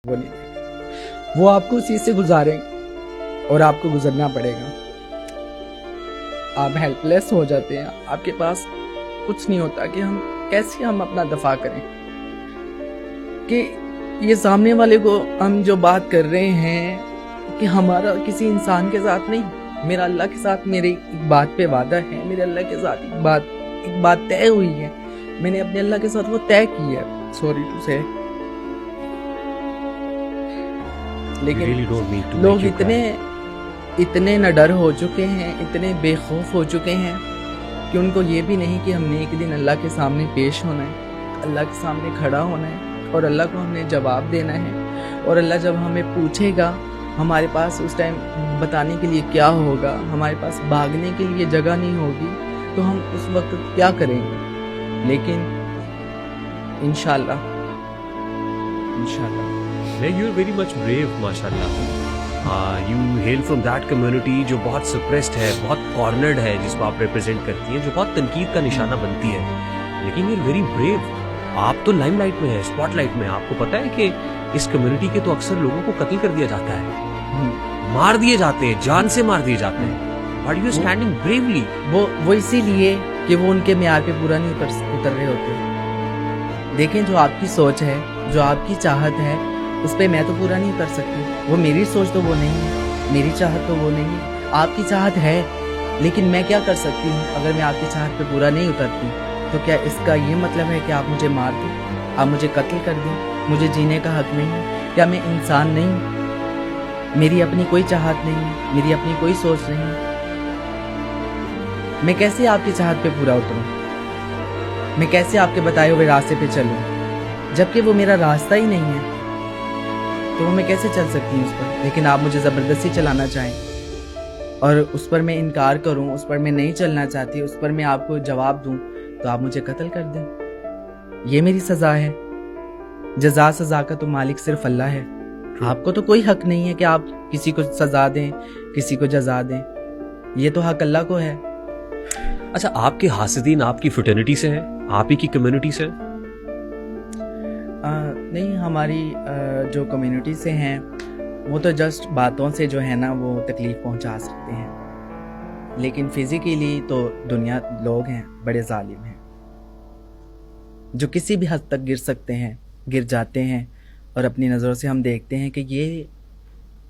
وہ نہیں، وہ آپ کو اسی سے گزاریں اور آپ کو گزرنا پڑے گا. آپ ہیلپ لیس ہو جاتے ہیں، آپ کے پاس کچھ نہیں ہوتا کہ کیسے ہم اپنا دفاع کریں. کہ یہ سامنے والے کو ہم جو بات کر رہے ہیں کہ ہمارا کسی انسان کے ساتھ نہیں، میرا اللہ کے ساتھ میری ایک بات پہ وعدہ ہے، میرے اللہ کے ساتھ ایک بات طے ہوئی ہے، میں نے اپنے اللہ کے ساتھ وہ طے کی ہے. سوری ٹو سے، لیکن لوگ اتنے نڈر ہو چکے ہیں، اتنے بے خوف ہو چکے ہیں کہ ان کو یہ بھی نہیں کہ ہم نے ایک دن اللہ کے سامنے پیش ہونا ہے، اللہ کے سامنے کھڑا ہونا ہے اور اللہ کو ہم نے جواب دینا ہے. اور اللہ جب ہمیں پوچھے گا، ہمارے پاس اس ٹائم بتانے کے لیے کیا ہوگا، ہمارے پاس بھاگنے کے لیے جگہ نہیں ہوگی، تو ہم اس وقت کیا کریں گے. لیکن انشاءاللہ You are very much brave, mashallah. You hail from that community جو بہت suppressed ہے، بہت cornered ہے، جس کو آپ represent کرتی ہیں، جو بہت تنقید کا نشانہ بنتی ہے. لیکن you are very brave. آپ تو لائم لائٹ میں ہے، اسپاٹ لائٹ میں. آپ کو پتا ہے کہ اس کمیونٹی کے تو اکثر لوگوں کو قتل کر دیا جاتا ہے، مار دیے جاتے ہیں، جان سے مار دیے جاتے ہیں. But you are standing bravely. وہ اسی لیے کہ وہ ان کے معیار پہ پورا نہیں اتر رہے ہوتے. دیکھیں، جو آپ کی سوچ ہے، جو آپ کی چاہت ہے، اس پہ میں تو پورا نہیں کر سکتی. وہ میری سوچ تو وہ نہیں ہے، میری چاہت تو وہ نہیں ہے. آپ کی چاہت ہے، لیکن میں کیا کر سکتی ہوں؟ اگر میں آپ کی چاہت پہ پورا نہیں اترتی تو کیا اس کا یہ مطلب ہے کہ آپ مجھے مار دیں، آپ مجھے قتل کر دیں، مجھے جینے کا حق نہیں ہے؟ کیا میں انسان نہیں ہوں؟ میری اپنی کوئی چاہت نہیں ہے، میری اپنی کوئی سوچ نہیں ہے. میں کیسے آپ کی چاہت پہ پورا اتروں؟ میں کیسے آپ کے بتائے ہوئے راستے پہ چلوں جبکہ وہ میرا راستہ ہی نہیں ہے؟ تو وہ میں کیسے چل سکتی ہوں اس پر؟ لیکن آپ مجھے زبردستی چلانا چاہیں اور اس پر میں انکار کروں، اس پر میں نہیں چلنا چاہتی، اس پر میں آپ کو جواب دوں تو آپ مجھے قتل کر دیں. یہ میری سزا ہے. جزا سزا کا تو مالک صرف اللہ ہے. آپ کو تو کوئی حق نہیں ہے کہ آپ کسی کو سزا دیں، کسی کو جزا دیں. یہ تو حق اللہ کو ہے. اچھا، آپ کے حاسدین آپ کی فٹرنیٹی سے ہیں، آپ ہی کی کمیونٹی سے؟ نہیں، ہماری جو کمیونٹی سے ہیں وہ تو جسٹ باتوں سے جو ہے نا وہ تکلیف پہنچا سکتے ہیں، لیکن فزیکلی تو دنیا لوگ ہیں بڑے ظالم ہیں جو کسی بھی حد تک گر سکتے ہیں، گر جاتے ہیں. اور اپنی نظروں سے ہم دیکھتے ہیں کہ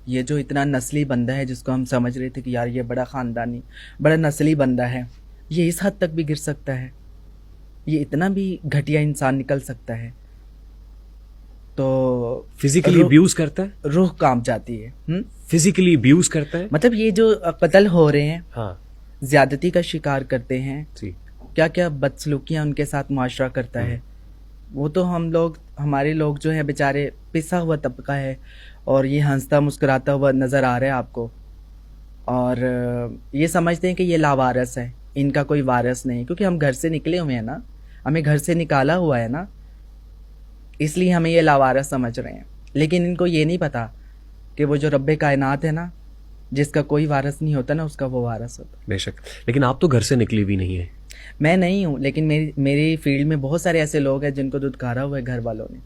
یہ جو اتنا نسلی بندہ ہے، جس کو ہم سمجھ رہے تھے کہ یار یہ بڑا خاندانی بڑا نسلی بندہ ہے، یہ اس حد تک بھی گر سکتا ہے، یہ اتنا بھی گھٹیا انسان نکل سکتا ہے. تو فزیکلی ابیوز کرتا ہے، روح کانپ جاتی ہے. فزیکلی ابیوز کرتا ہے، مطلب یہ جو قتل ہو رہے ہیں، ہاں، زیادتی کا شکار کرتے ہیں، جی، کیا کیا بدسلوکیاں ان کے ساتھ معاشرہ کرتا ہے. وہ تو ہمارے لوگ جو ہے بیچارے پسا ہوا طبقہ ہے، اور یہ ہنستا مسکراتا ہوا نظر آ رہا ہے آپ کو، اور یہ سمجھتے ہیں کہ یہ لاوارث ہے، ان کا کوئی وارث نہیں. کیونکہ ہم گھر سے نکلے ہوئے ہیں نا، ہمیں گھر سے نکالا ہوا ہے نا، اس لیے ہمیں یہ لاوارث سمجھ رہے ہیں. لیکن ان کو یہ نہیں پتا کہ وہ جو رب کائنات ہے نا، جس کا کوئی وارث نہیں ہوتا نا، اس کا وہ وارث ہوتا. بے شک. لیکن آپ تو گھر سے نکلی بھی نہیں ہیں. میں نہیں ہوں، لیکن میری فیلڈ میں بہت سارے ایسے لوگ ہیں جن کو دھتکارا ہوا ہے گھر والوں نے.